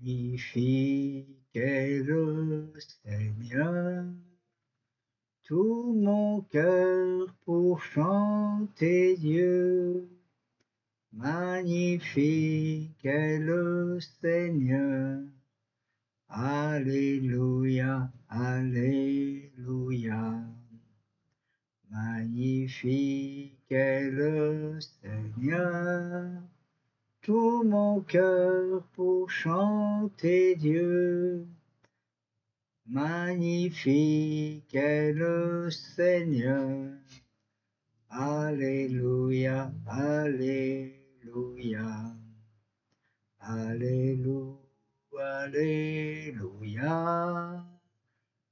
Magnifique est le Seigneur, tout mon cœur pour chanter Dieu. Magnifique est le Seigneur, Alléluia, Alléluia. Magnifique est le Seigneur, tout mon cœur pour chanter Dieu. Magnifique est le Seigneur, Alléluia, Alléluia. Alléluia, Alléluia.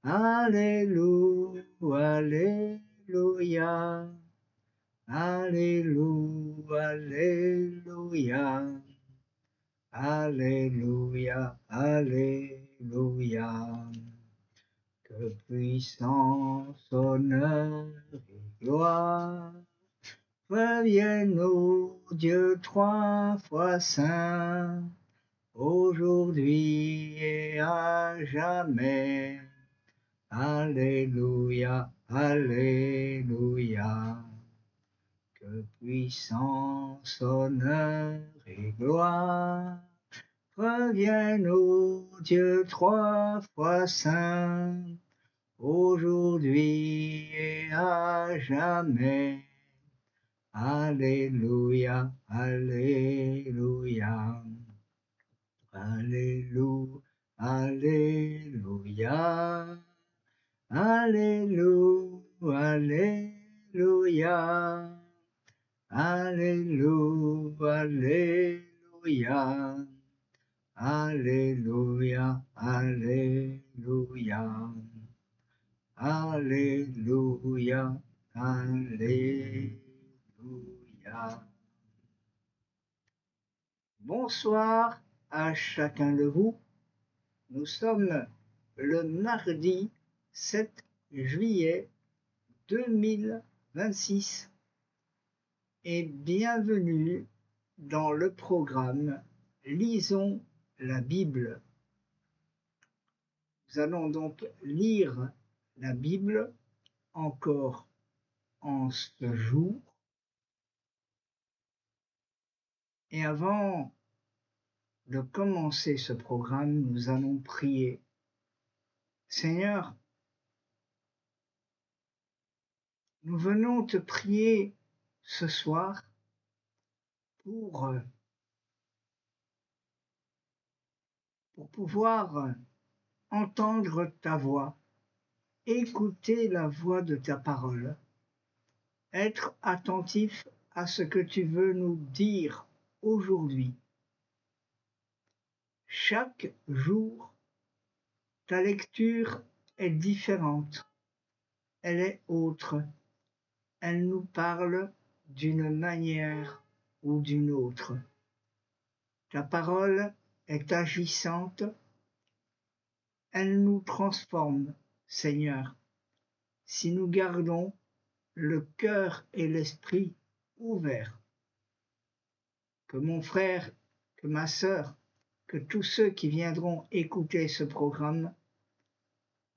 Alléluia, Alléluia. Alléluia, Alléluia. Alléluia, Alléluia. Que puissance, honneur et gloire reviennent au Dieu trois fois saint, aujourd'hui et à jamais. Alléluia, Alléluia. Que puissance, honneur et gloire reviennent au Dieu trois fois saint, aujourd'hui et à jamais. Alléluia, Alléluia. Alléluia, Alléluia. Alléluia, Alléluia. Alléluia, Alléluia. Alléluia, Alléluia. Alléluia, Alléluia. Bonsoir à chacun de vous. Nous sommes le mardi 7 juillet 2026 et bienvenue dans le programme Lisons la Bible. Nous allons donc lire la Bible encore en ce jour. Et avant de commencer ce programme, nous allons prier. Seigneur, nous venons te prier ce soir pour pouvoir entendre ta voix, écouter la voix de ta parole, être attentif à ce que tu veux nous dire aujourd'hui. Chaque jour, ta lecture est différente, elle est autre, elle nous parle d'une manière ou d'une autre. Ta parole est agissante, elle nous transforme, Seigneur, si nous gardons le cœur et l'esprit ouverts. Que mon frère, que ma sœur, que tous ceux qui viendront écouter ce programme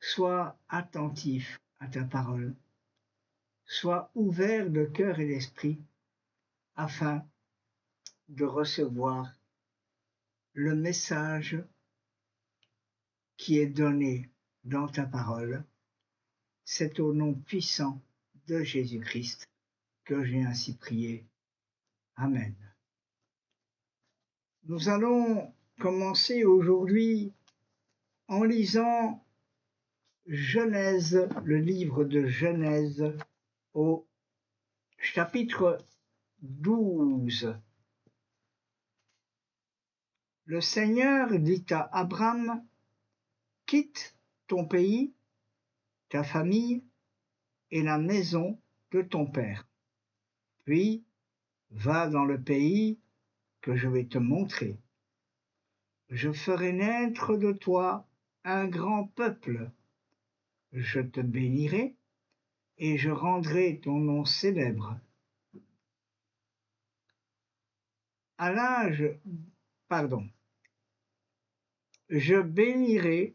soient attentifs à ta parole, soient ouverts de cœur et d'esprit afin de recevoir le message qui est donné dans ta parole. C'est au nom puissant de Jésus-Christ que j'ai ainsi prié. Amen. Nous allons commencer aujourd'hui en lisant Genèse, le livre de Genèse au chapitre 12. Le Seigneur dit à Abram, « Quitte ton pays, ta famille et la maison de ton père, puis va dans le pays que je vais te montrer. Je ferai naître de toi un grand peuple, je te bénirai et je rendrai ton nom célèbre. je bénirai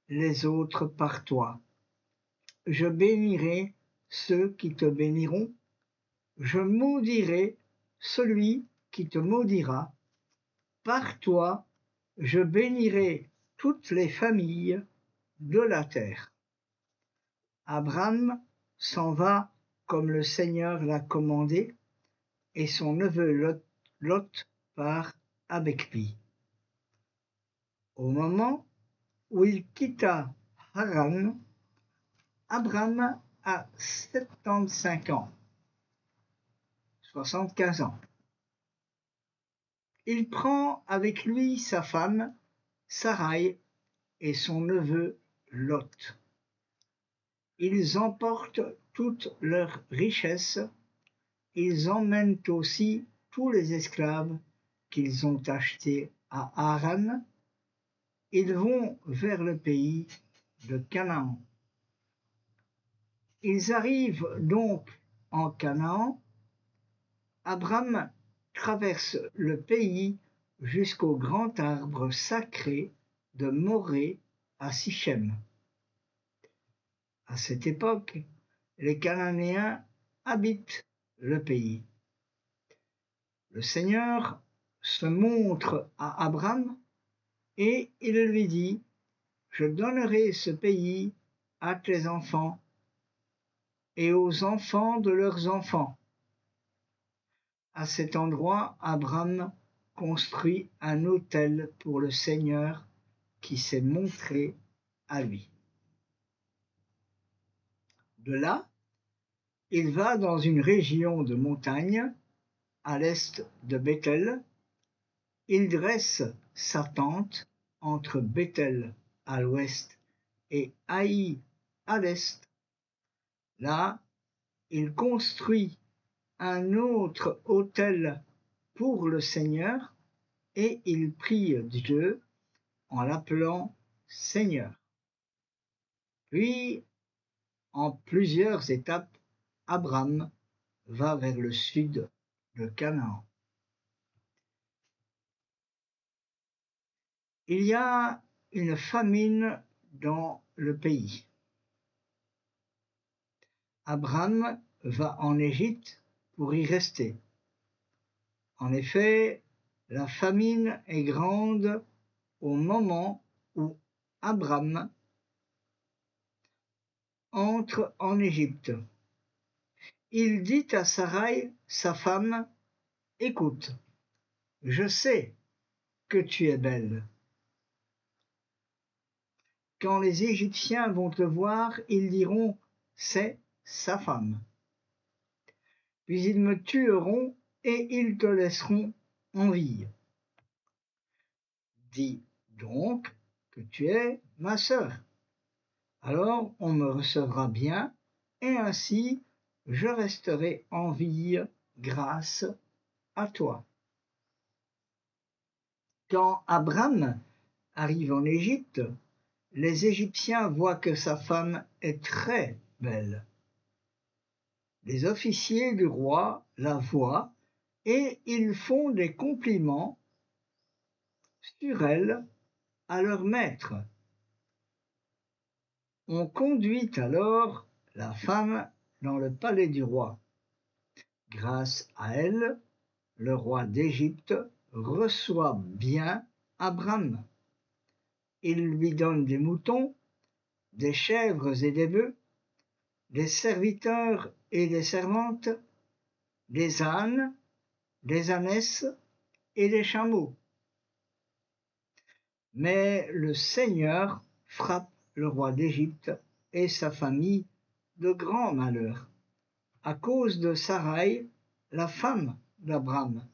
les autres par toi. Je bénirai ceux qui te béniront. Je maudirai celui qui te maudira. Par toi, je bénirai toutes les familles de la terre. Abraham s'en va comme le Seigneur l'a commandé, et son neveu Lot part avec lui. Au moment où il quitta Haran, Abraham a 75 ans, 75 ans. Il prend avec lui sa femme, Sarai, et son neveu Lot. Ils emportent toutes leurs richesses, ils emmènent aussi tous les esclaves qu'ils ont achetés à Haran. Ils vont vers le pays de Canaan. Ils arrivent donc en Canaan. Abraham traverse le pays jusqu'au grand arbre sacré de Morée à Sichem. À cette époque, les Cananéens habitent le pays. Le Seigneur se montre à Abraham et il lui dit: je donnerai ce pays à tes enfants et aux enfants de leurs enfants. À cet endroit, Abraham construit un autel pour le Seigneur qui s'est montré à lui. De là, il va dans une région de montagne, à l'est de Béthel. Il dresse sa tente entre Béthel à l'ouest et Haï à l'est. Là, il construit un autre autel pour le Seigneur et il prie Dieu en l'appelant Seigneur. Puis, en plusieurs étapes, Abraham va vers le sud de Canaan. Il y a une famine dans le pays. Abraham va en Égypte pour y rester. En effet, la famine est grande au moment où Abraham entre en Égypte. Il dit à Sarai, sa femme: écoute, je sais que tu es belle. Quand les Égyptiens vont te voir, ils diront: c'est sa femme. Puis ils me tueront et ils te laisseront en vie. Dis donc que tu es ma sœur. Alors on me recevra bien, et ainsi je resterai en vie grâce à toi. Quand Abraham arrive en Égypte, les Égyptiens voient que sa femme est très belle. Les officiers du roi la voient et ils font des compliments sur elle à leur maître. On conduit alors la femme dans le palais du roi. Grâce à elle, le roi d'Égypte reçoit bien Abraham. Il lui donne des moutons, des chèvres et des bœufs, des serviteurs et des servantes, des ânes, des ânesses et des chameaux. Mais le Seigneur frappe le roi d'Égypte et sa famille de grands malheurs, à cause de Sarai, la femme d'Abraham.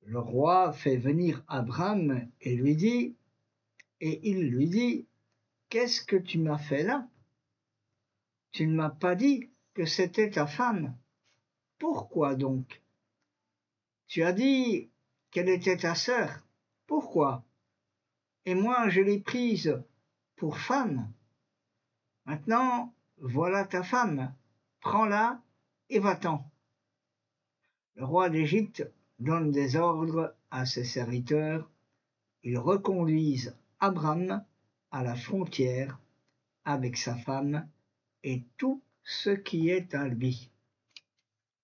Le roi fait venir Abraham et il lui dit: qu'est-ce que tu m'as fait là? Tu ne m'as pas dit que c'était ta femme. Pourquoi donc? Tu as dit qu'elle était ta sœur. Pourquoi? Et moi je l'ai prise pour femme. Maintenant, voilà ta femme. Prends-la et va-t'en. Le roi d'Égypte donne des ordres à ses serviteurs ils reconduisent Abram à la frontière avec sa femme et tout ce qui est à lui.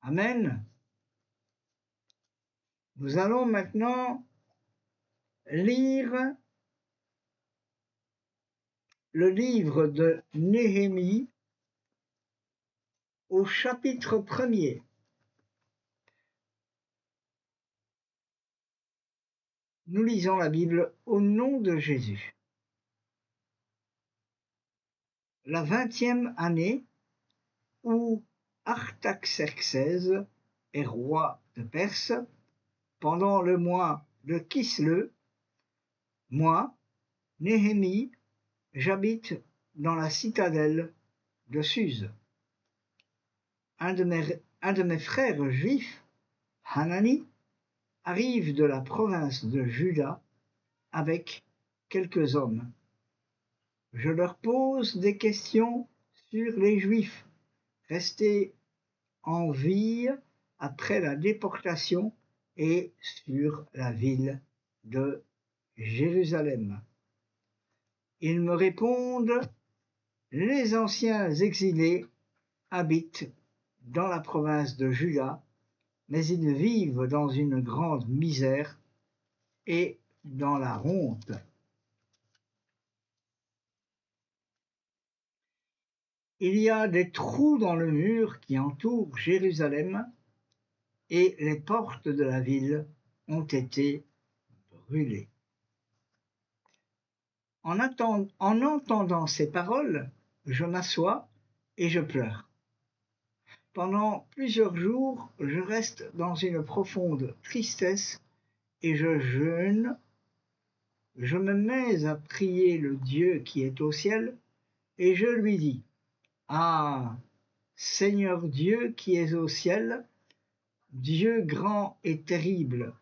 Amen. Nous allons maintenant lire le livre de Néhémie au chapitre 1er. Nous lisons la Bible au nom de Jésus. La 20e année où Artaxerxès est roi de Perse, pendant le mois de Kisle, moi, Néhémie, j'habite dans la citadelle de Suse. Un de mes frères juifs, Hanani, arrive de la province de Juda avec quelques hommes. Je leur pose des questions sur les Juifs restés en vie après la déportation et sur la ville de Jérusalem. Ils me répondent: les anciens exilés habitent dans la province de Juda, mais ils vivent dans une grande misère et dans la honte. Il y a des trous dans le mur qui entourent Jérusalem et les portes de la ville ont été brûlées. En entendant ces paroles, je m'assois et je pleure. Pendant plusieurs jours, je reste dans une profonde tristesse et je jeûne. Je me mets à prier le Dieu qui est au ciel et je lui dis: ah, Seigneur Dieu qui es au ciel, Dieu grand et terrible,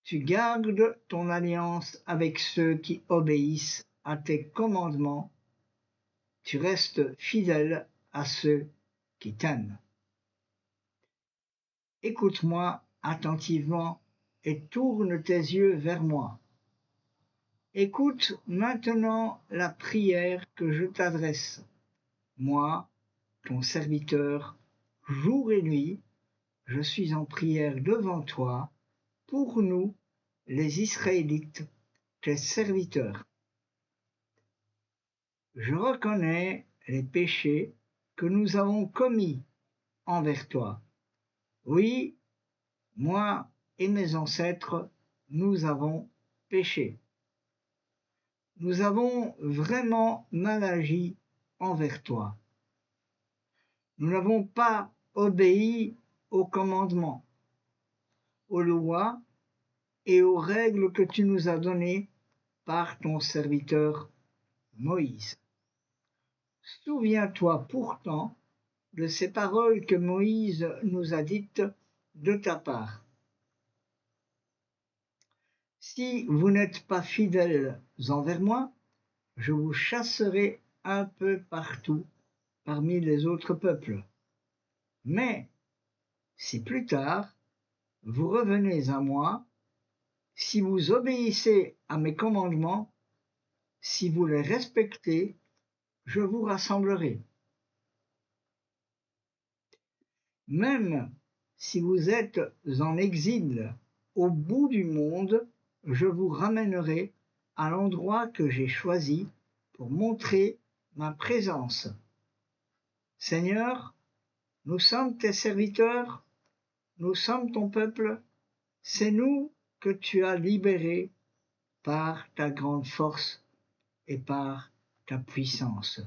tu gardes ton alliance avec ceux qui obéissent à tes commandements, tu restes fidèle à ceux qui t'aiment. Écoute-moi attentivement et tourne tes yeux vers moi. Écoute maintenant la prière que je t'adresse. Moi, ton serviteur, jour et nuit, je suis en prière devant toi, pour nous, les Israélites, tes serviteurs. Je reconnais les péchés que nous avons commis envers toi. Oui, moi et mes ancêtres, nous avons péché. Nous avons vraiment mal agi envers toi. Nous n'avons pas obéi aux commandements, aux lois et aux règles que tu nous as données par ton serviteur Moïse. Souviens-toi pourtant de ces paroles que Moïse nous a dites de ta part. Si vous n'êtes pas fidèles envers moi, je vous chasserai un peu partout parmi les autres peuples. Mais si plus tard vous revenez à moi, si vous obéissez à mes commandements, si vous les respectez, je vous rassemblerai. Même si vous êtes en exil au bout du monde, je vous ramènerai à l'endroit que j'ai choisi pour montrer ma présence. Seigneur, nous sommes tes serviteurs, nous sommes ton peuple, c'est nous que tu as libérés par ta grande force et par ta puissance.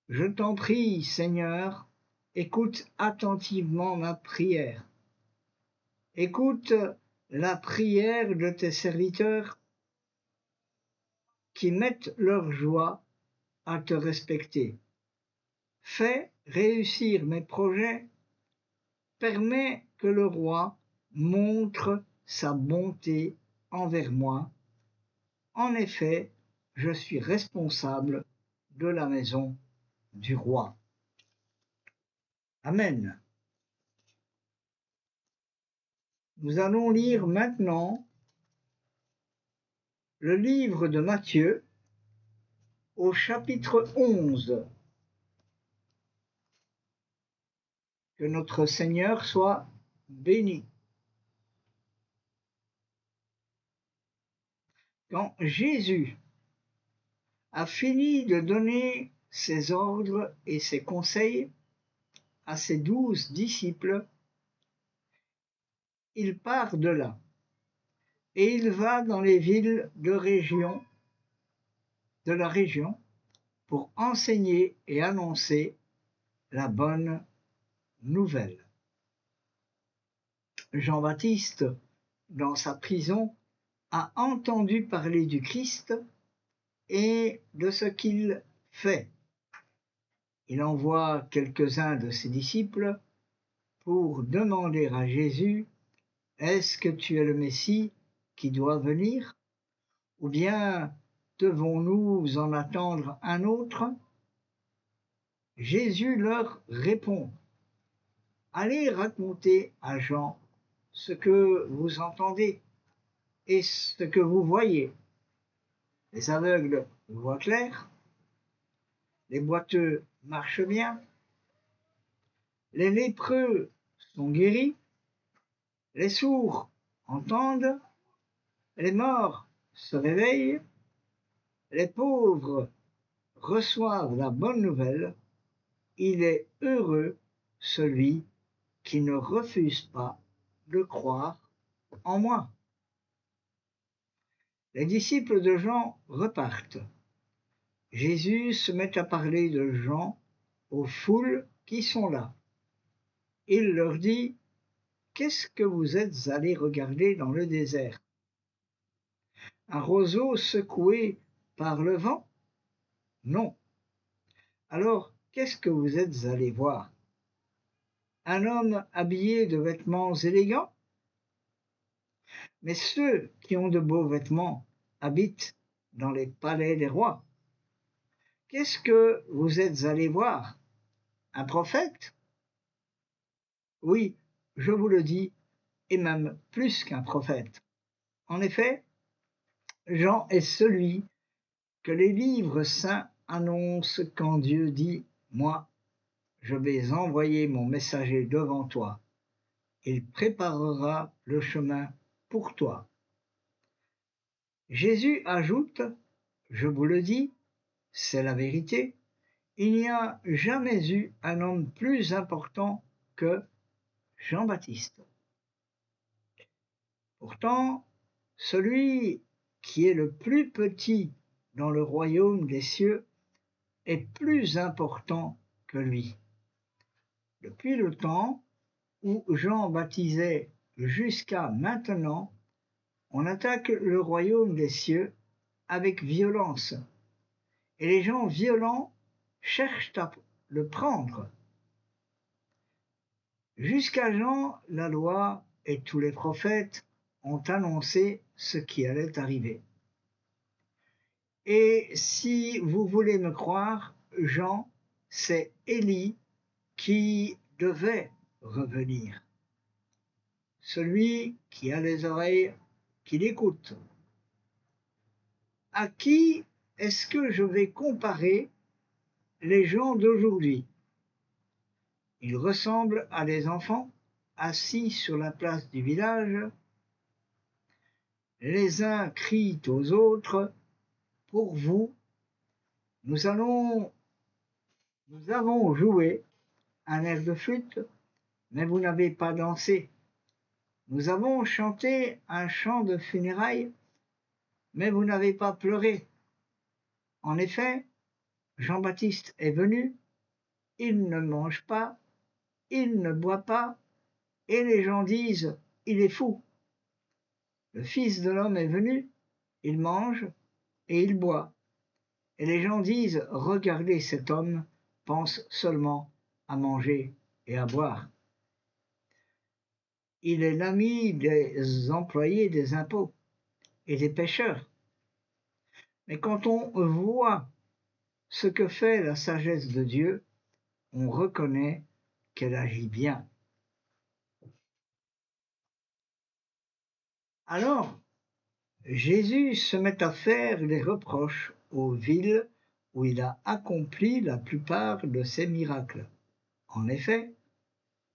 Je t'en prie, Seigneur, écoute attentivement ma prière. Écoute la prière de tes serviteurs qui mettent leur joie à te respecter. Fais réussir mes projets, permets que le roi montre sa bonté envers moi. En effet, je suis responsable de la maison du roi. Amen. Nous allons lire maintenant le livre de Matthieu au chapitre 11. Que notre Seigneur soit béni. Quand Jésus a fini de donner ses ordres et ses conseils à ses 12 disciples, il part de là et il va dans les villes de la région pour enseigner et annoncer la bonne nouvelle. Jean-Baptiste, dans sa prison, a entendu parler du Christ et de ce qu'il fait. Il envoie quelques-uns de ses disciples pour demander à Jésus: est-ce que tu es le Messie qui doit venir? Ou bien devons-nous en attendre un autre? Jésus leur répond: allez raconter à Jean ce que vous entendez et ce que vous voyez. Les aveugles voient clair, les boiteux marchent bien, les lépreux sont guéris, les sourds entendent, les morts se réveillent, les pauvres reçoivent la bonne nouvelle. Il est heureux celui qui ne refuse pas de croire en moi. Les disciples de Jean repartent. Jésus se met à parler de Jean aux foules qui sont là. Il leur dit: qu'est-ce que vous êtes allés regarder dans le désert? Un roseau secoué par le vent? Non. Alors, qu'est-ce que vous êtes allés voir? Un homme habillé de vêtements élégants? Mais ceux qui ont de beaux vêtements habitent dans les palais des rois. Qu'est-ce que vous êtes allés voir? Un prophète? Oui, je vous le dis, et même plus qu'un prophète. En effet, Jean est celui que les livres saints annoncent quand Dieu dit: moi, je vais envoyer mon messager devant toi. Il préparera le chemin pour toi. Jésus ajoute: je vous le dis, c'est la vérité, il n'y a jamais eu un homme plus important que Jean-Baptiste. Pourtant, celui qui est le plus petit dans le royaume des cieux est plus important que lui. Depuis le temps où Jean baptisait jusqu'à maintenant, on attaque le royaume des cieux avec violence, et les gens violents cherchent à le prendre. Jusqu'à Jean, la loi et tous les prophètes ont annoncé ce qui allait arriver. Et si vous voulez me croire, Jean, c'est Élie qui devait revenir. Celui qui a les oreilles, qu'il écoute. À qui est-ce que je vais comparer les gens d'aujourd'hui? Ils ressemblent à des enfants assis sur la place du village. Les uns crient aux autres: pour vous, nous avons joué un air de flûte, mais vous n'avez pas dansé. Nous avons chanté un chant de funérailles, mais vous n'avez pas pleuré. En effet, Jean-Baptiste est venu, il ne mange pas, il ne boit pas, et les gens disent: il est fou. Le Fils de l'homme est venu, il mange et il boit, et les gens disent: regardez, cet homme pense seulement à manger et à boire. Il est l'ami des employés des impôts et des pêcheurs. Mais quand on voit ce que fait la sagesse de Dieu, on reconnaît qu'elle agit bien. Alors, Jésus se met à faire des reproches aux villes où il a accompli la plupart de ses miracles. En effet,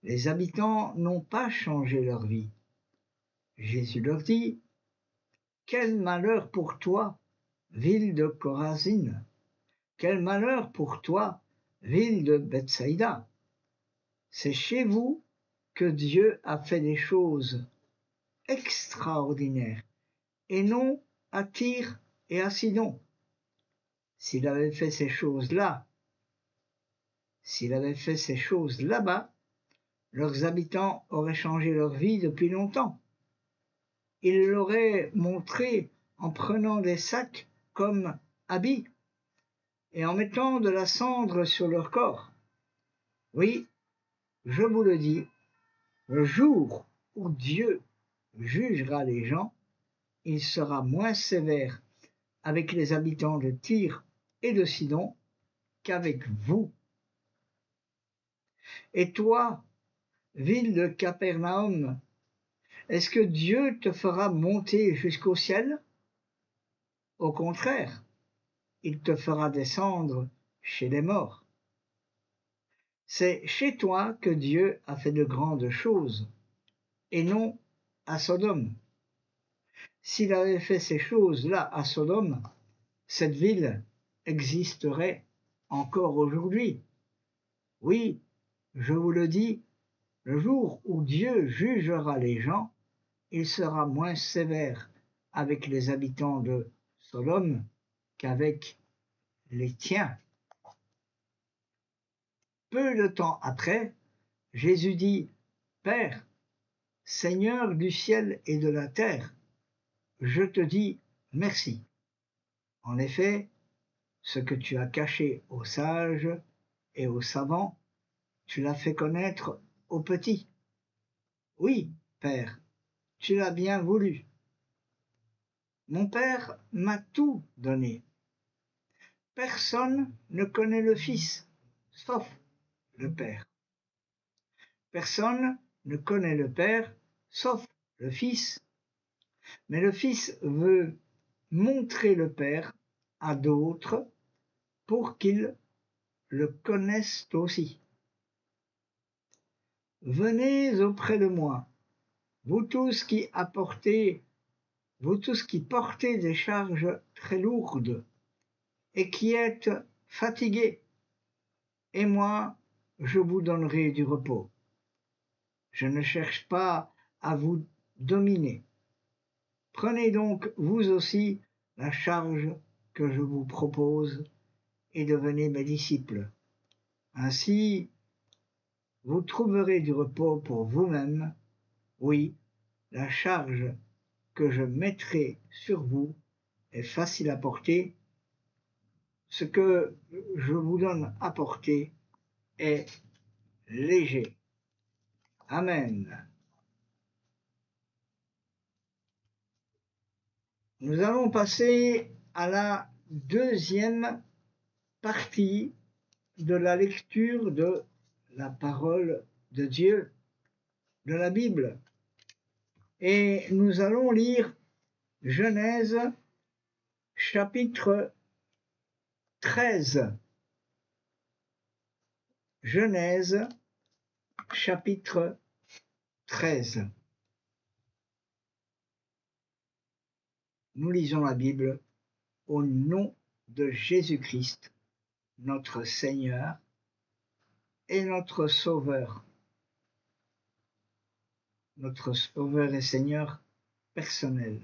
les habitants n'ont pas changé leur vie. Jésus leur dit: « Quel malheur pour toi, ville de Chorazine! Quel malheur pour toi, ville de Bethsaïda! C'est chez vous que Dieu a fait des choses extraordinaires, et non à Tyr et à Sidon. S'il avait fait ces choses-là, s'il avait fait ces choses là-bas, leurs habitants auraient changé leur vie depuis longtemps. Il l'aurait montré en prenant des sacs comme habits et en mettant de la cendre sur leur corps. Oui, je vous le dis, le jour où Dieu jugera les gens, il sera moins sévère avec les habitants de Tyr et de Sidon qu'avec vous. Et toi, ville de Capernaum, est-ce que Dieu te fera monter jusqu'au ciel? Au contraire, il te fera descendre chez les morts. C'est chez toi que Dieu a fait de grandes choses, et non à Sodome. S'il avait fait ces choses-là à Sodome, cette ville existerait encore aujourd'hui. Oui, je vous le dis, le jour où Dieu jugera les gens, il sera moins sévère avec les habitants de Sodome qu'avec les tiens. Peu de temps après, Jésus dit: « Père, Seigneur du ciel et de la terre, je te dis merci. En effet, ce que tu as caché aux sages et aux savants, tu l'as fait connaître aux petits. Oui, Père, tu l'as bien voulu. Mon Père m'a tout donné. Personne ne connaît le Fils, sauf le Père. Personne ne connaît le Père, sauf le Fils. Mais le Fils veut montrer le Père à d'autres pour qu'ils le connaissent aussi. Venez auprès de moi, vous tous qui portez des charges très lourdes et qui êtes fatigués, et moi je vous donnerai du repos. Je ne cherche pas à vous dominer. Prenez donc vous aussi la charge que je vous propose et devenez mes disciples. Ainsi, vous trouverez du repos pour vous-même. Oui, la charge que je mettrai sur vous est facile à porter. Ce que je vous donne à porter est léger. Amen. Nous allons passer à la deuxième partie de la lecture de la parole de Dieu, de la Bible. Et nous allons lire Genèse chapitre 13. Genèse chapitre 13. Nous lisons la Bible au nom de Jésus-Christ, notre Seigneur et notre Sauveur et Seigneur personnel.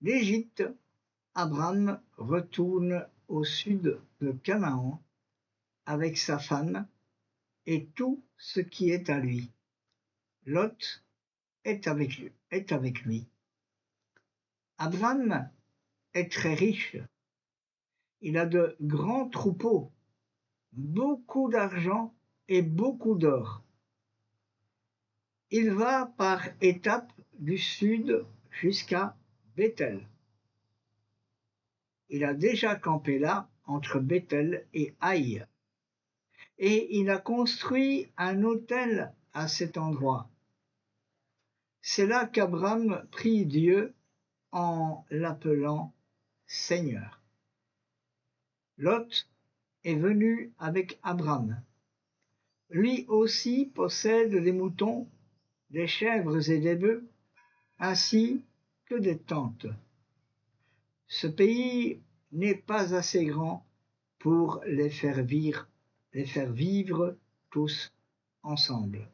L'Égypte, Abraham retourne au sud de Canaan avec sa femme et tout ce qui est à lui. Lot est avec lui. Abraham est très riche. Il a de grands troupeaux, beaucoup d'argent et beaucoup d'or. Il va par étapes du sud jusqu'à Bethel. Il a déjà campé là, entre Bethel et Haï, et il a construit un autel à cet endroit. C'est là qu'Abram prie Dieu en l'appelant Seigneur. Lot est venu avec Abram. Lui aussi possède des moutons, des chèvres et des bœufs, ainsi que des tentes. Ce pays n'est pas assez grand pour les faire vivre tous ensemble.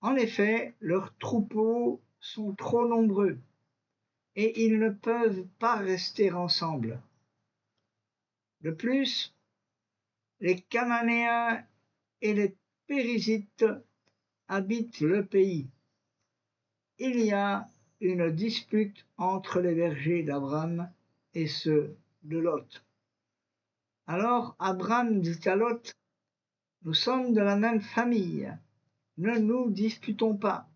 En effet, leurs troupeaux sont trop nombreux et ils ne peuvent pas rester ensemble. De plus, les Cananéens et les Périzites habitent le pays. Il y a une dispute entre les bergers d'Abram et ceux de Lot. Alors Abram dit à Lot, « Nous sommes de la même famille, ne nous disputons pas.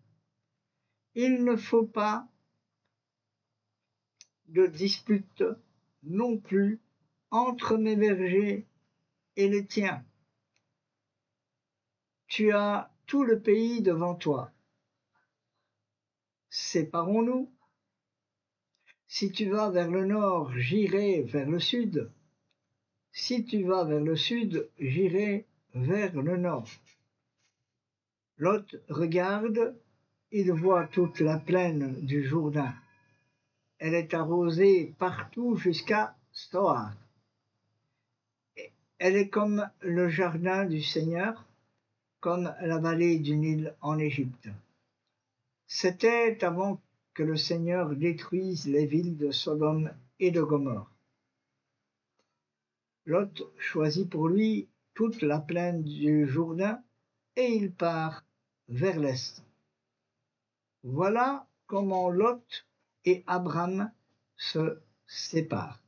Il ne faut pas de dispute non plus entre mes bergers et les tiens. Tu as tout le pays devant toi. Séparons-nous. Si tu vas vers le nord, j'irai vers le sud. Si tu vas vers le sud, j'irai vers le nord. » Lot regarde, il voit toute la plaine du Jourdain. Elle est arrosée partout jusqu'à Zoar. Elle est comme le jardin du Seigneur, comme la vallée du Nil en Égypte. C'était avant que le Seigneur détruise les villes de Sodome et de Gomorrhe. Lot choisit pour lui toute la plaine du Jourdain et il part vers l'est. Voilà comment Lot et Abram se séparent.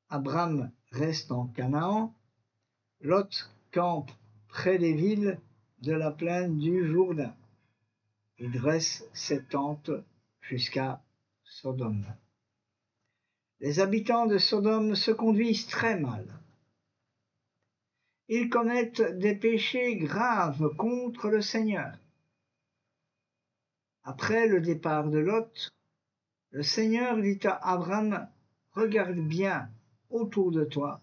Abram reste en Canaan, Lot campe près des villes de la plaine du Jourdain. Il dresse ses tentes jusqu'à Sodome. Les habitants de Sodome se conduisent très mal. Ils commettent des péchés graves contre le Seigneur. Après le départ de Lot, le Seigneur dit à Abram, « Regarde bien autour de toi,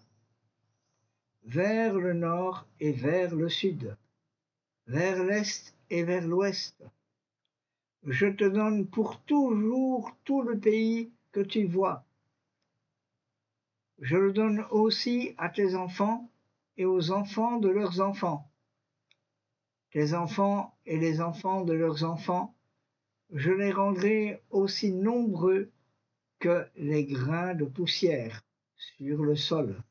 vers le nord et vers le sud, vers l'est et vers l'ouest. Je te donne pour toujours tout le pays que tu vois. Je le donne aussi à tes enfants et aux enfants de leurs enfants. Tes enfants et les enfants de leurs enfants, je les rendrai aussi nombreux que les grains de poussière sur le sol.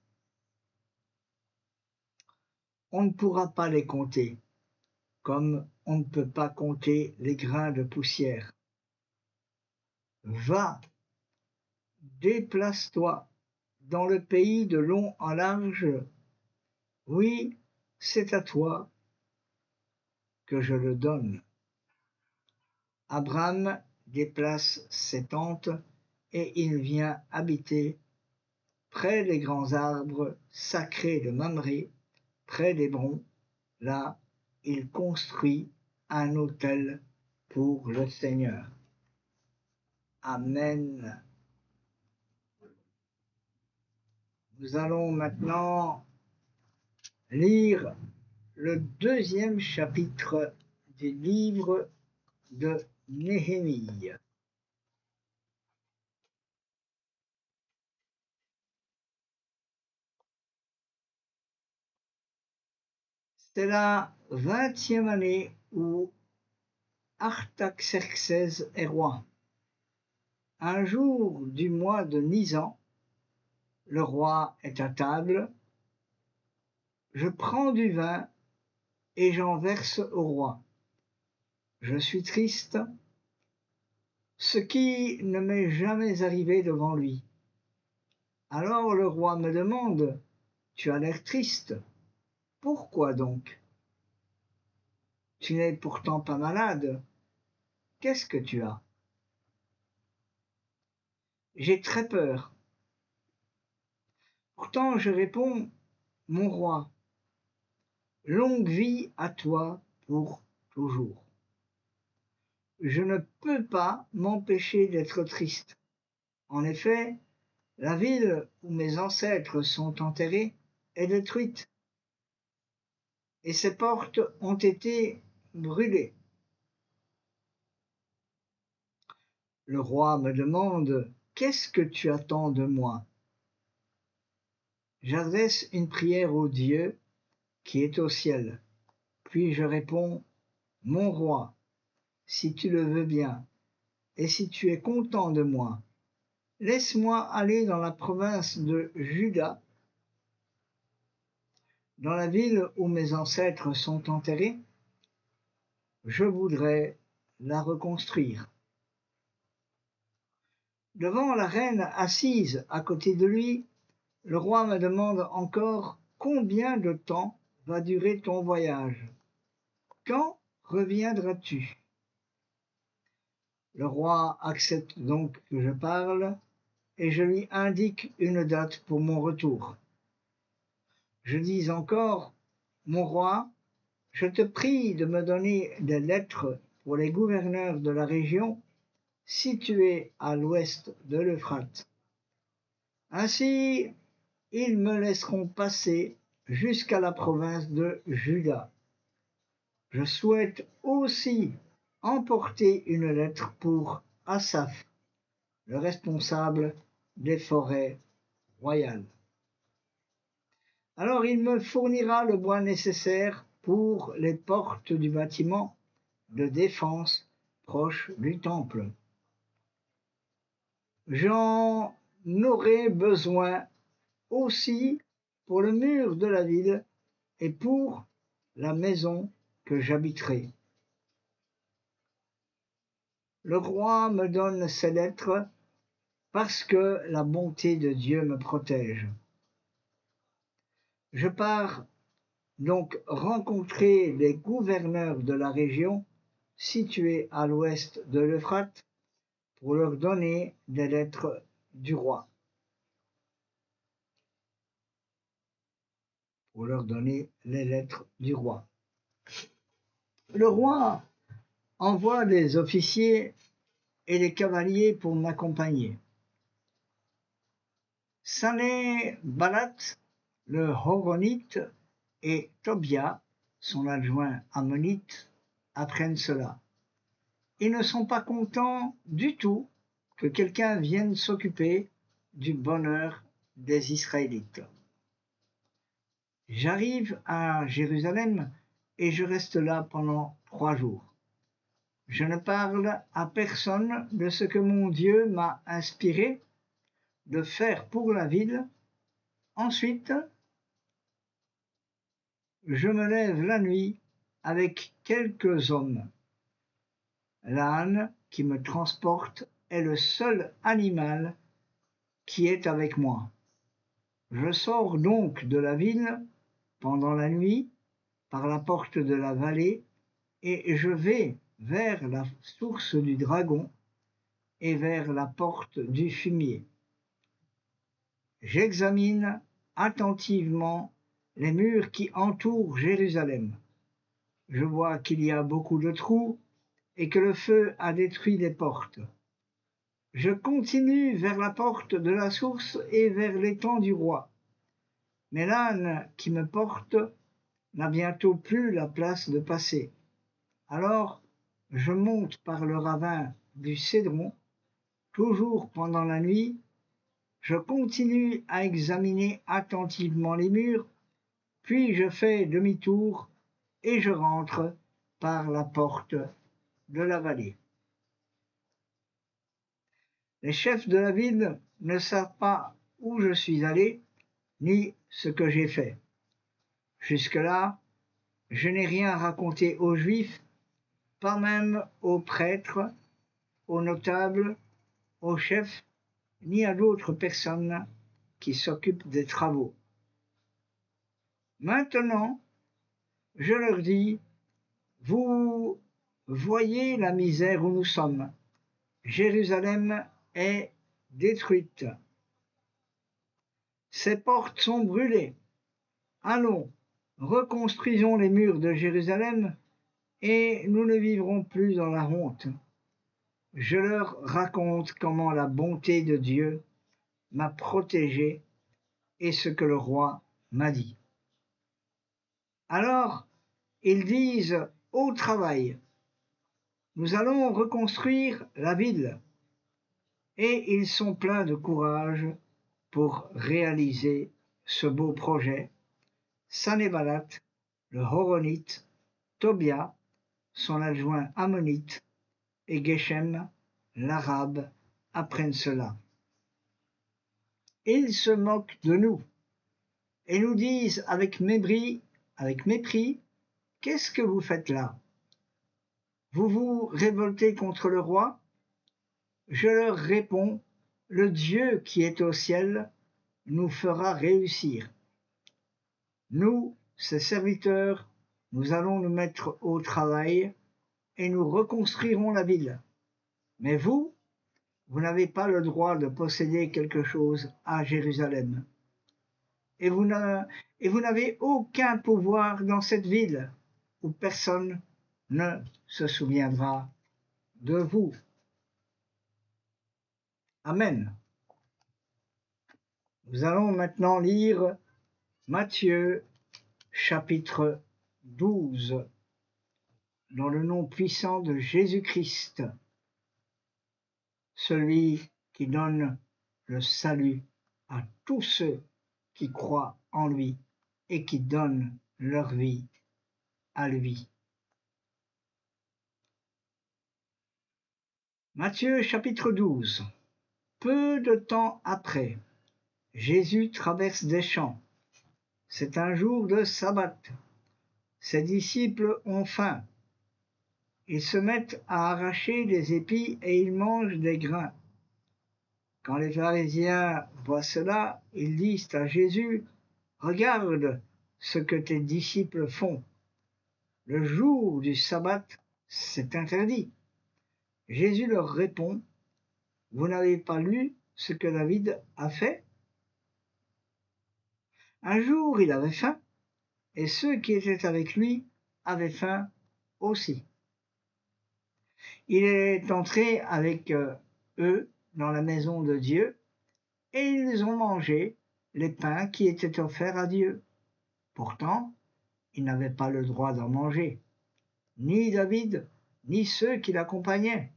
On ne pourra pas les compter, comme on ne peut pas compter les grains de poussière. Va, déplace-toi dans le pays de long en large. Oui, c'est à toi que je le donne. » Abram déplace ses tentes et il vient habiter près des grands arbres sacrés de Mamré, près d'Hébron. Là, il construit un autel pour le Seigneur. Amen. Nous allons maintenant lire le 2e chapitre du livre de Néhémie. C'est la 20e année où Artaxerxès est roi. Un jour du mois de Nisan, le roi est à table. Je prends du vin et j'en verse au roi. Je suis triste, ce qui ne m'est jamais arrivé devant lui. Alors le roi me demande, « Tu as l'air triste, pourquoi donc? Tu n'es pourtant pas malade, qu'est-ce que tu as ?» j'ai très peur. Pourtant je réponds, mon roi, longue vie à toi pour toujours. Je ne peux pas m'empêcher d'être triste. En effet, la ville où mes ancêtres sont enterrés est détruite et ses portes ont été brûlées. Le roi me demande « Qu'est-ce que tu attends de moi ?» J'adresse une prière au Dieu qui est au ciel. Puis je réponds « Mon roi, si tu le veux bien, et si tu es content de moi, laisse-moi aller dans la province de Juda, dans la ville où mes ancêtres sont enterrés. Je voudrais la reconstruire. » Devant la reine assise à côté de lui, le roi me demande encore « Combien de temps va durer ton voyage? Quand reviendras-tu » Le roi accepte donc que je parle et je lui indique une date pour mon retour. Je dis encore « Mon roi, je te prie de me donner des lettres pour les gouverneurs de la région située à l'ouest de l'Euphrate. Ainsi, ils me laisseront passer jusqu'à la province de Juda. Je souhaite aussi emporter une lettre pour Asaph, le responsable des forêts royales. Alors il me fournira le bois nécessaire pour les portes du bâtiment de défense proche du temple. J'en aurai besoin aussi pour le mur de la ville et pour la maison que j'habiterai. Le roi me donne ces lettres parce que la bonté de Dieu me protège. Je pars donc rencontrer les gouverneurs de la région située à l'ouest de l'Euphrate pour leur donner des lettres du roi. Le roi envoie des officiers et des cavaliers pour m'accompagner. Sanballat, le Horonite, et Tobia, son adjoint ammonite, apprennent cela. Ils ne sont pas contents du tout que quelqu'un vienne s'occuper du bonheur des Israélites. J'arrive à Jérusalem et je reste là pendant 3 jours. Je ne parle à personne de ce que mon Dieu m'a inspiré de faire pour la ville. Ensuite, je me lève la nuit avec quelques hommes. L'âne qui me transporte est le seul animal qui est avec moi. Je sors donc de la ville pendant la nuit par la porte de la vallée et je vais vers la source du dragon et vers la porte du fumier. J'examine attentivement les murs qui entourent Jérusalem. Je vois qu'il y a beaucoup de trous et que le feu a détruit les portes. Je continue vers la porte de la source et vers l'étang du roi. Mais l'âne qui me porte n'a bientôt plus la place de passer. Alors je monte par le ravin du Cédron, toujours pendant la nuit. Je continue à examiner attentivement les murs, puis je fais demi-tour et je rentre par la porte de la vallée. Les chefs de la ville ne savent pas où je suis allé, ni ce que j'ai fait. Jusque-là, je n'ai rien raconté aux Juifs, pas même aux prêtres, aux notables, aux chefs, ni à d'autres personnes qui s'occupent des travaux. Maintenant, je leur dis, vous voyez la misère où nous sommes. Jérusalem est détruite. Ses portes sont brûlées. Allons, reconstruisons les murs de Jérusalem et nous ne vivrons plus dans la honte. Je leur raconte comment la bonté de Dieu m'a protégé et ce que le roi m'a dit. Alors, ils disent au travail, nous allons reconstruire la ville. Et ils sont pleins de courage pour réaliser ce beau projet. Sanballat, le Horonite, Tobia, son adjoint ammonite, et Geshem, l'arabe, apprennent cela. Ils se moquent de nous et nous disent avec mépris, qu'est-ce que vous faites là? Vous vous révoltez contre le roi? Je leur réponds, le Dieu qui est au ciel nous fera réussir. Nous, ses serviteurs, nous allons nous mettre au travail et nous reconstruirons la ville. Mais vous n'avez pas le droit de posséder quelque chose à Jérusalem. Et vous n'avez aucun pouvoir dans cette ville où personne ne se souviendra de vous. Amen. Nous allons maintenant lire Matthieu chapitre 12, dans le nom puissant de Jésus-Christ, celui qui donne le salut à tous ceux qui croient en lui et qui donnent leur vie à lui. Matthieu chapitre 12. Peu de temps après, Jésus traverse des champs. C'est un jour de sabbat. Ses disciples ont faim. Ils se mettent à arracher des épis et ils mangent des grains. Quand les pharisiens voient cela, ils disent à Jésus, « Regarde ce que tes disciples font. Le jour du sabbat, c'est interdit. » Jésus leur répond, « Vous n'avez pas lu ce que David a fait? Un jour, il avait faim, et ceux qui étaient avec lui avaient faim aussi. Il est entré avec eux dans la maison de Dieu, et ils ont mangé les pains qui étaient offerts à Dieu. Pourtant, ils n'avaient pas le droit d'en manger, ni David, ni ceux qui l'accompagnaient.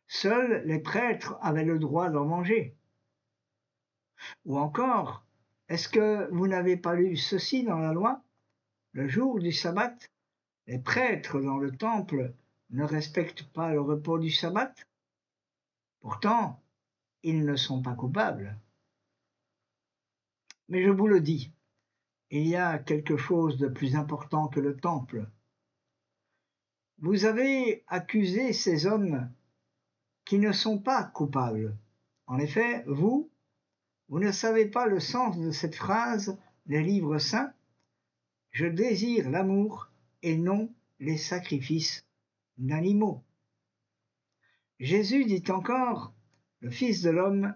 Seuls les prêtres avaient le droit d'en manger. Ou encore, est-ce que vous n'avez pas lu ceci dans la loi? Le jour du sabbat, les prêtres dans le temple ne respectent pas le repos du sabbat. Pourtant, ils ne sont pas coupables. Mais je vous le dis, il y a quelque chose de plus important que le temple. Vous avez accusé ces hommes qui ne sont pas coupables. En effet, vous ne savez pas le sens de cette phrase des livres saints. Je désire l'amour et non les sacrifices d'animaux. Jésus dit encore, le Fils de l'homme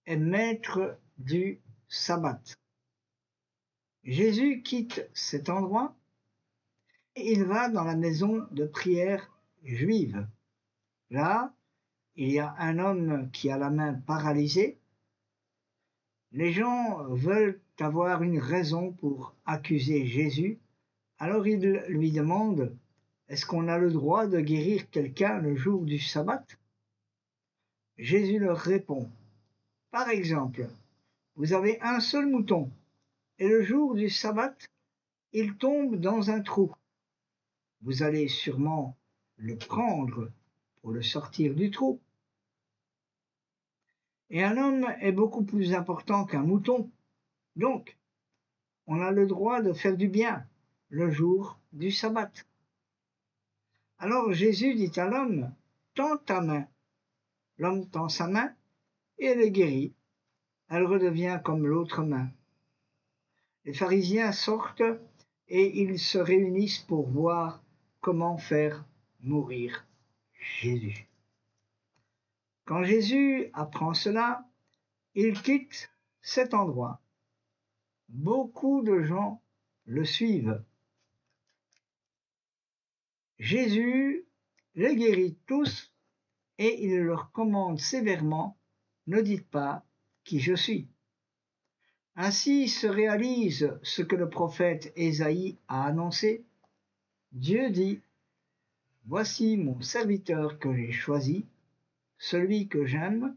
est maître du sabbat. Jésus quitte cet endroit et il va dans la maison de prière juive. Là, il y a un homme qui a la main paralysée. Les gens veulent avoir une raison pour accuser Jésus, alors ils lui demandent, est-ce qu'on a le droit de guérir quelqu'un le jour du sabbat? Jésus leur répond, par exemple, vous avez un seul mouton, et le jour du sabbat, il tombe dans un trou. Vous allez sûrement le prendre pour le sortir du trou. Et un homme est beaucoup plus important qu'un mouton. Donc, on a le droit de faire du bien le jour du sabbat. Alors Jésus dit à l'homme, tends ta main. L'homme tend sa main et elle est guérie. Elle redevient comme l'autre main. Les pharisiens sortent et ils se réunissent pour voir comment faire mourir Jésus. Quand Jésus apprend cela, il quitte cet endroit. Beaucoup de gens le suivent. Jésus les guérit tous et il leur commande sévèrement, ne dites pas qui je suis. Ainsi se réalise ce que le prophète Ésaïe a annoncé. Dieu dit, voici mon serviteur que j'ai choisi, celui que j'aime,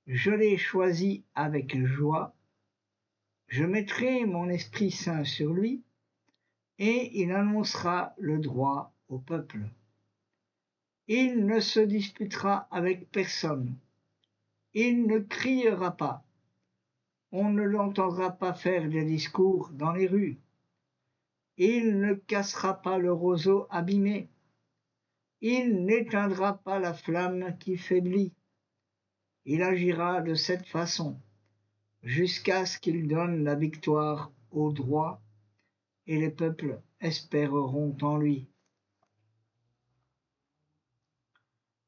je l'ai choisi avec joie, je mettrai mon Esprit Saint sur lui, et il annoncera le droit au peuple. Il ne se disputera avec personne, il ne criera pas, on ne l'entendra pas faire des discours dans les rues, il ne cassera pas le roseau abîmé, il n'éteindra pas la flamme qui faiblit, il agira de cette façon, jusqu'à ce qu'il donne la victoire au droit, et les peuples espéreront en lui.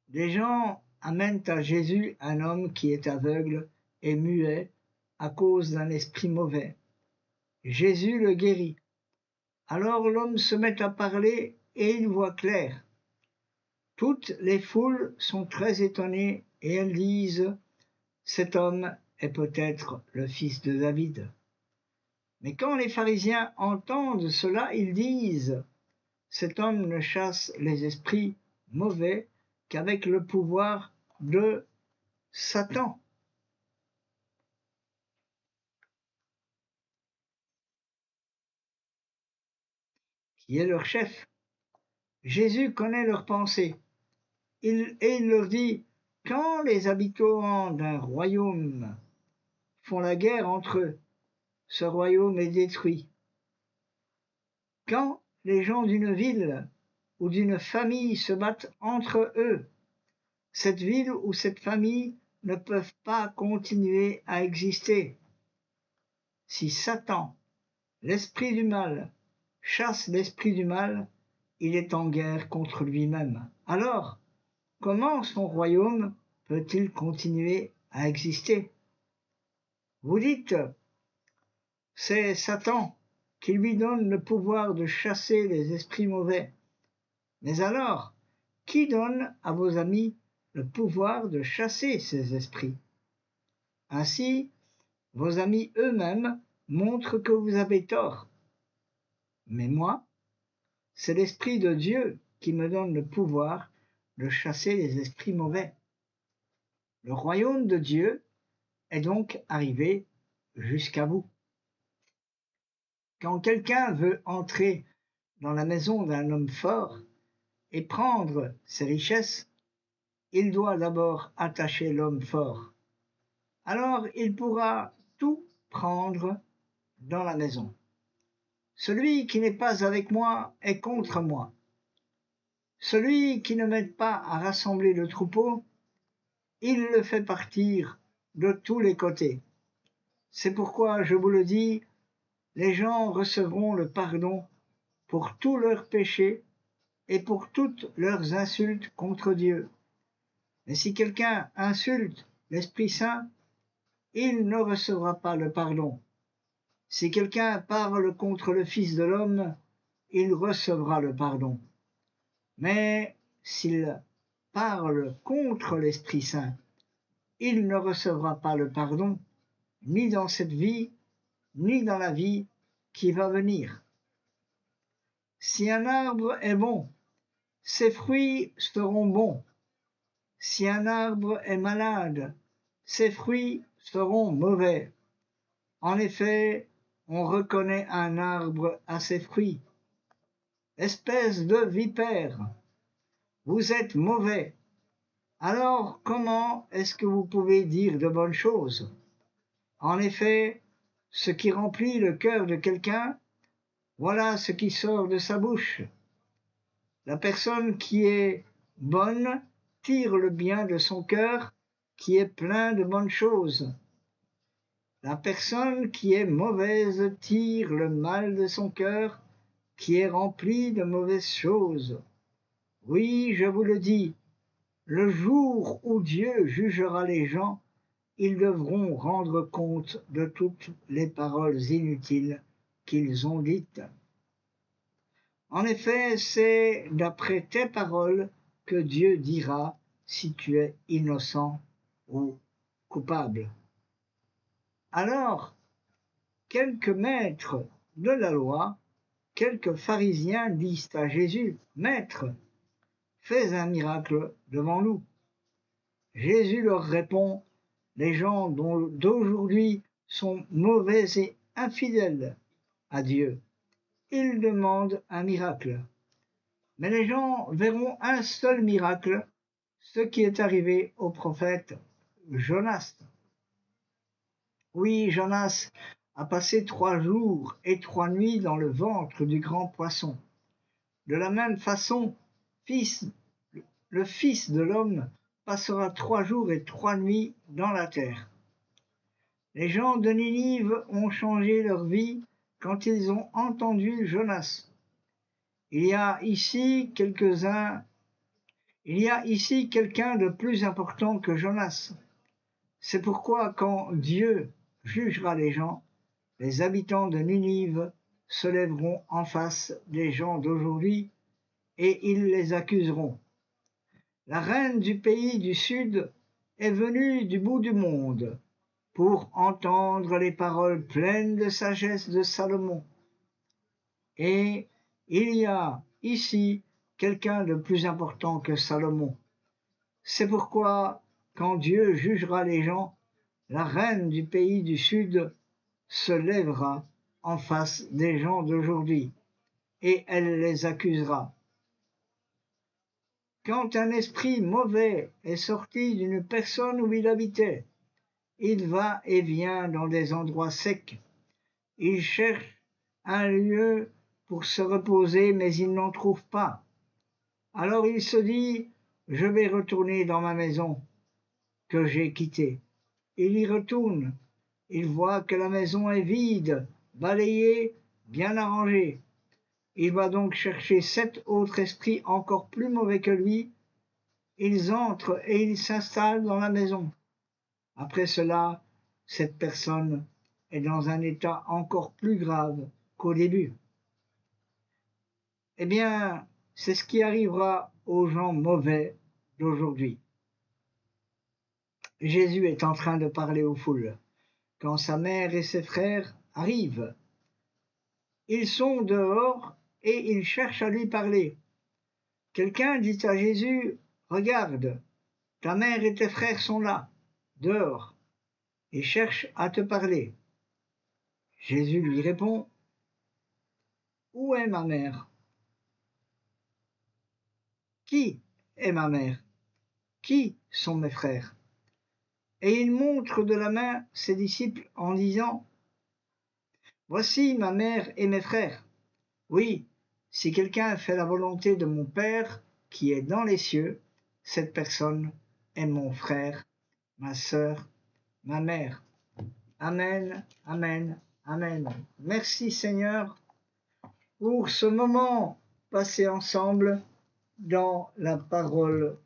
Des gens amènent à Jésus un homme qui est aveugle et muet à cause d'un esprit mauvais. Jésus le guérit. Alors l'homme se met à parler et il voit clair. Toutes les foules sont très étonnées et elles disent « Cet homme est peut-être le fils de David ». Mais quand les pharisiens entendent cela, ils disent « Cet homme ne chasse les esprits mauvais qu'avec le pouvoir de Satan ». Qui est leur chef. Jésus connaît leurs pensées. Et il leur dit, quand les habitants d'un royaume font la guerre entre eux, ce royaume est détruit. Quand les gens d'une ville ou d'une famille se battent entre eux, cette ville ou cette famille ne peuvent pas continuer à exister. Si Satan, l'esprit du mal, chasse l'esprit du mal, il est en guerre contre lui-même. Alors, comment son royaume peut-il continuer à exister? Vous dites, c'est Satan qui lui donne le pouvoir de chasser les esprits mauvais. Mais alors, qui donne à vos amis le pouvoir de chasser ces esprits? Ainsi, vos amis eux-mêmes montrent que vous avez tort. Mais moi, c'est l'Esprit de Dieu qui me donne le pouvoir de chasser les esprits mauvais. Le royaume de Dieu est donc arrivé jusqu'à vous. Quand quelqu'un veut entrer dans la maison d'un homme fort et prendre ses richesses, il doit d'abord attacher l'homme fort. Alors il pourra tout prendre dans la maison. Celui qui n'est pas avec moi est contre moi. Celui qui ne m'aide pas à rassembler le troupeau, il le fait partir de tous les côtés. C'est pourquoi je vous le dis, les gens recevront le pardon pour tous leurs péchés et pour toutes leurs insultes contre Dieu. Mais si quelqu'un insulte l'Esprit Saint, il ne recevra pas le pardon. Si quelqu'un parle contre le Fils de l'homme, il recevra le pardon. Mais s'il parle contre l'Esprit Saint, il ne recevra pas le pardon, ni dans cette vie, ni dans la vie qui va venir. Si un arbre est bon, ses fruits seront bons. Si un arbre est malade, ses fruits seront mauvais. En effet, on reconnaît un arbre à ses fruits. Espèce de vipère, vous êtes mauvais. Alors comment est-ce que vous pouvez dire de bonnes choses? En effet, ce qui remplit le cœur de quelqu'un, voilà ce qui sort de sa bouche. La personne qui est bonne tire le bien de son cœur, qui est plein de bonnes choses. La personne qui est mauvaise tire le mal de son cœur, qui est rempli de mauvaises choses. Oui, je vous le dis, Le jour où Dieu jugera les gens, ils devront rendre compte de toutes les paroles inutiles qu'ils ont dites. En effet, c'est d'après tes paroles que Dieu dira si tu es innocent ou coupable. Alors, quelques maîtres de la loi, quelques pharisiens disent à Jésus, « Maître, fais un miracle devant nous. » Jésus leur répond, « Les gens d'aujourd'hui sont mauvais et infidèles à Dieu. Ils demandent un miracle. Mais les gens verront un seul miracle, ce qui est arrivé au prophète Jonas. Oui, Jonas a passé 3 jours et 3 nuits dans le ventre du grand poisson. De la même façon, le Fils de l'homme passera 3 jours et 3 nuits dans la terre. Les gens de Ninive ont changé leur vie quand ils ont entendu Jonas. Il y a ici quelqu'un de plus important que Jonas. C'est pourquoi quand Dieu jugera les gens, les habitants de Ninive se lèveront en face des gens d'aujourd'hui et ils les accuseront. La reine du pays du Sud est venue du bout du monde pour entendre les paroles pleines de sagesse de Salomon. Et il y a ici quelqu'un de plus important que Salomon. C'est pourquoi, quand Dieu jugera les gens, la reine du pays du Sud se lèvera en face des gens d'aujourd'hui, et elle les accusera. Quand un esprit mauvais est sorti d'une personne où il habitait, il va et vient dans des endroits secs. Il cherche un lieu pour se reposer, mais il n'en trouve pas. Alors il se dit, je vais retourner dans ma maison que j'ai quittée. Il y retourne. Il voit que la maison est vide, balayée, bien arrangée. Il va donc chercher 7 autres esprits encore plus mauvais que lui. Ils entrent et ils s'installent dans la maison. Après cela, cette personne est dans un état encore plus grave qu'au début. Eh bien, c'est ce qui arrivera aux gens mauvais d'aujourd'hui. Jésus est en train de parler aux foules, quand sa mère et ses frères arrivent. Ils sont dehors et ils cherchent à lui parler. Quelqu'un dit à Jésus, « Regarde, ta mère et tes frères sont là, dehors, et cherchent à te parler. » Jésus lui répond, « Où est ma mère? Qui est ma mère? Qui sont mes frères? » Et il montre de la main ses disciples en disant, « Voici ma mère et mes frères. Oui, si quelqu'un fait la volonté de mon Père qui est dans les cieux, cette personne est mon frère, ma sœur, ma mère. » Amen, amen, amen. Merci Seigneur pour ce moment passé ensemble dans la parole,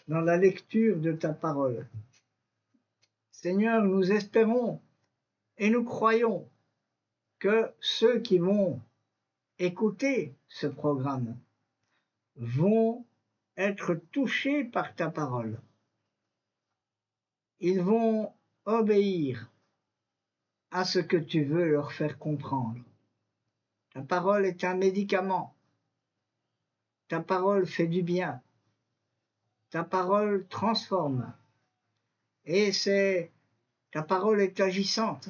dans la lecture de ta parole. Seigneur, nous espérons et nous croyons que ceux qui vont écouter ce programme vont être touchés par ta parole. Ils vont obéir à ce que tu veux leur faire comprendre. Ta parole est un médicament. Ta parole fait du bien. Ta parole transforme. Et ta parole est agissante.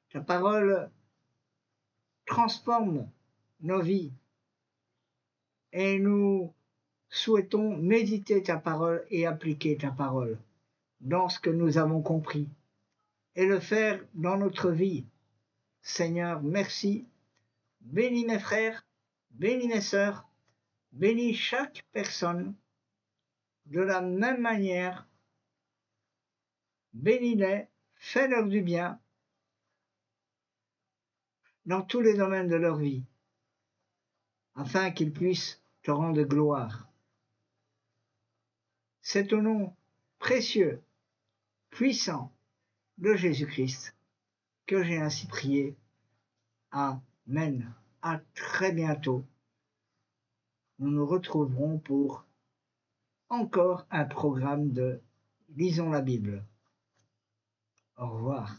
Ta parole transforme nos vies. Et nous souhaitons méditer ta parole et appliquer ta parole dans ce que nous avons compris et le faire dans notre vie. Seigneur, merci. Bénis mes frères, bénis mes sœurs, bénis chaque personne de la même manière. Bénis-les, fais-leur du bien dans tous les domaines de leur vie, afin qu'ils puissent te rendre gloire. C'est au nom précieux, puissant de Jésus-Christ que j'ai ainsi prié. Amen. À très bientôt. Nous nous retrouverons pour encore un programme de Lisons la Bible. Au revoir.